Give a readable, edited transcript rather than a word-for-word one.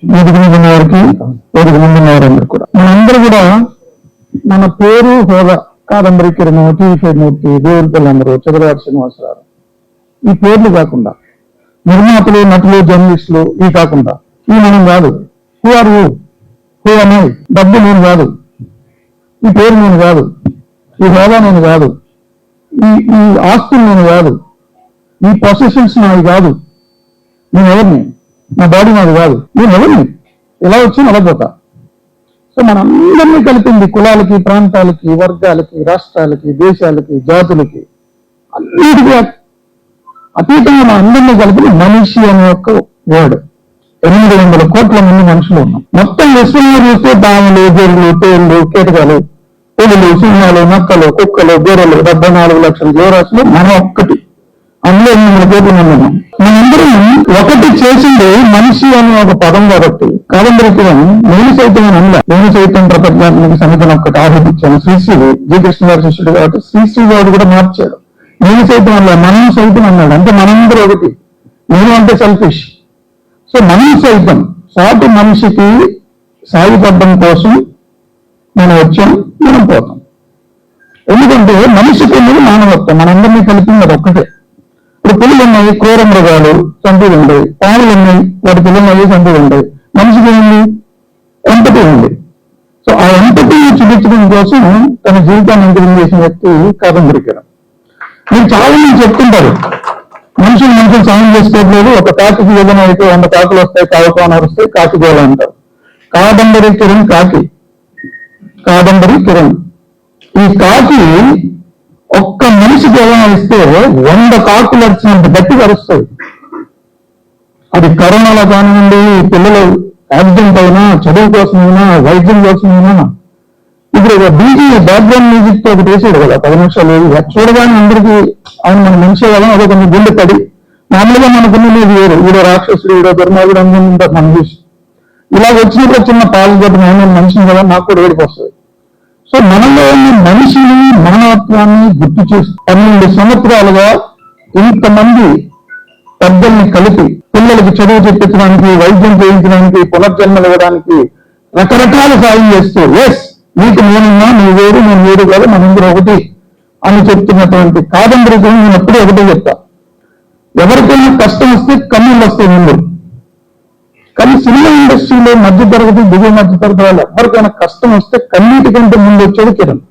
వేదిక మీద ఉన్న వారికి, వేదిక ముందు ఉన్న వారందరూ కూడా, మనందరూ కూడా మన పేరు హోదా కాదంబరి కిరణ్, టీవీ మూర్తి, దేవుడిపల్లందరూ, చంద్రబాబు శ్రీనివాసరావు, ఈ పేర్లు కాకుండా నిర్మాతలు, నటులు, జర్నలిస్టులు ఈ కాకుండా ఈ మనం కాదు. హూ ఆర్ యూ, హూ అనే డబ్బు నేను కాదు, ఈ పేరు నేను కాదు, ఈ హోదా నేను కాదు, ఈ ఆస్తులు నేను కాదు, ఈ పొసెషన్స్ నాది కాదు, నేను ఎవరిని, నా బాడీ నాది కాదు, నేను ఎవరిని, ఎలా వచ్చి అలా పోతా. సో మనందరినీ కలిపింది కులాలకి, ప్రాంతాలకి, వర్గాలకి, రాష్ట్రాలకి, దేశాలకి, జాతులకి అన్నిటికీ అతీతంగా మన అందరినీ కలిపి మనిషి అనే ఒక వర్డ్. 800 కోట్ల మంది మనుషులు ఉన్నాం. మొత్తం విశ్వంలో చూస్తే పాములు, గొర్రెలు, తేళ్లు, కీటకాలు, పులులు, సింహాలు, నక్కలు, కుక్కలు, గొర్రెలు, 74 లక్షల జీవరాశులు మనం ఒక్కటి. అందులో 800 కోట్ల మంది ఉన్నాం. మనందరం ఒకటి చేసింది మనిషి అనే ఒక పదం కాబట్టి కాదంబరికి నేను సైతం అని అనలే. నేను సైతం ప్రపంచానికి సమితిని ఒక్కటి ఆహ్వానించాను. శ్రీశ్రీ జి కృష్ణ గారి శిష్యుడు కాబట్టి శ్రీశ్రీ గారు కూడా మార్చాడు. నేను సైతం అన్నా, మనం సైతం అన్నాడు. అంటే మనందరూ ఒకటి. నేను అంటే సెల్ఫిష్. సో మనం సైతం సాటి మనిషికి సాగిపడడం కోసం మనం వచ్చాం, మనం పోతాం. ఎందుకంటే మనిషికి ఉన్నది మానవత్వం, మనందరినీ కలిపింది అది ఒక్కటే. ఇప్పుడు పులులు ఉన్నాయి, క్రూర మృగాలు, చంపులు ఉంటాయి. పాములు ఉన్నాయి, వాటి పిల్లలు చంపులు ఉంటాయి. మనిషికి ఉంది ఎంపతి ఉంది. సో ఆ ఎంపతిని చూపించడం కోసం తన జీవితాన్ని అంకితం చేసిన వ్యక్తి కాదంబరి కిరణ్. మీరు చాలా మంది చెప్తుంటారు మనుషులు సాయం చేసుకోవట్లేదు, ఒక కాకికి ఏదైనా అయితే 100 కాకులు వస్తాయి, కావకాలు వస్తాయి, కాకి గోళ అంటారు. కాదంబరి కిరణ్ కాకి, కాదంబరి కిరణ్. ఈ కాకి ఒక్క మనిషికి ఏదైనా ఇస్తే 100 కాకులు వచ్చినంత గట్టిగా అరుస్తాయి. అది కరోనాలో కానివ్వండి, పిల్లలు యాక్సిడెంట్ అయినా, చదువు కోసమైనా, వైద్యం కోసమైనా. ఇప్పుడు బీజీ బ్యాక్గ్రౌండ్ మ్యూజిక్ తో ఒకటి వేసాడు కదా 10 నిమిషాలు. చూడగానే అందరికీ ఆయన మన మనిషి కదా, అదే కొంచెం గుండె తడి. మామూలుగా మనకున్నది వేరు, వీడో రాక్షసుడు, వీడో దుర్మార్గుడు అనుకుంటారు మనం చూసి. ఇలా వచ్చినప్పుడు చిన్న పాలు గడ్డ నేను మనిషిని కదా, నాకు కూడా వేడికి వస్తుంది. సో మనలో మనిషిని, మానవత్వాన్ని గుర్తు చేసి 12 సంవత్సరాలుగా ఇంతమంది పెద్దల్ని కలిపి పిల్లలకి చదువు చెప్పించడానికి, వైద్యం చేయించడానికి, పునర్జన్మలు ఇవ్వడానికి రకరకాల సాయం చేస్తూ, ఎస్ నీకు నేనున్నా, నువ్వు వేరు, నేను వేరు కాదు, మనందరూ ఒకటి అని చెప్తున్నటువంటి కాదంబరి గురించి నేను ఎప్పుడూ ఒకటే చెప్తా. ఎవరికైనా కష్టం వస్తే కన్నీళ్ళు వస్తాయి ముందు. కానీ సినిమా ఇండస్ట్రీలో మధ్యతరగతి, దిగువ మధ్యతరగతి వాళ్ళు ఎవరికైనా కష్టం వస్తే కన్నీటి కంటే ముందు వచ్చేది కిరణ్.